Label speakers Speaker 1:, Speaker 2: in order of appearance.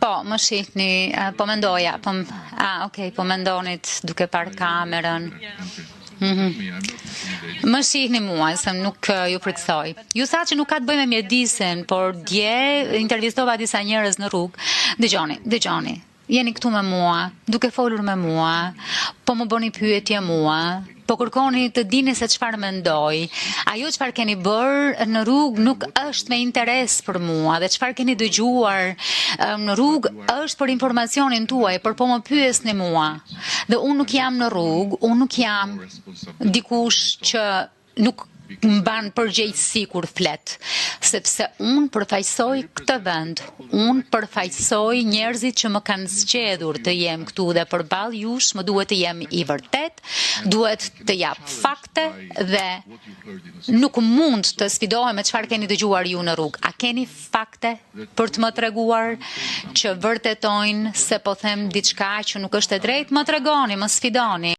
Speaker 1: Po, më shihni, po mendoja, po mendonit duke parë kamerën. Më shihni mua, se nuk ju priksoj. Ju tha që nuk ka të bëjë me mjedisin, por dje intervistova disa njerëz në rrugë. Dëgjoni. Jeni këtu me mua, duke folur me mua, po më bëni pyetje mua, po kërkoni të dini se çfarë mendoj. Ajo çfarë keni bërë në rrugë nuk është me interes për mua, dhe çfarë keni dëgjuar në rrugë është për informacionin tuaj, por po më pyesni mua. Dhe unë nuk jam në rrugë, unë nuk jam dikush që nuk mban përgjegjësi kur flet, sepse unë përfaqësoj këtë vend, unë përfaqësoj njerëzit që më kanë zgjedhur të jem këtu, dhe përballë jush më duhet të jem i vërtet, duhet të jap fakte, dhe nuk mund të sfidohem me çfarë keni dëgjuar ju në rrugë. A keni fakte për të më treguar që vërtetojnë se po them diçka që nuk është e drejtë? Më tregoni, më sfidoni.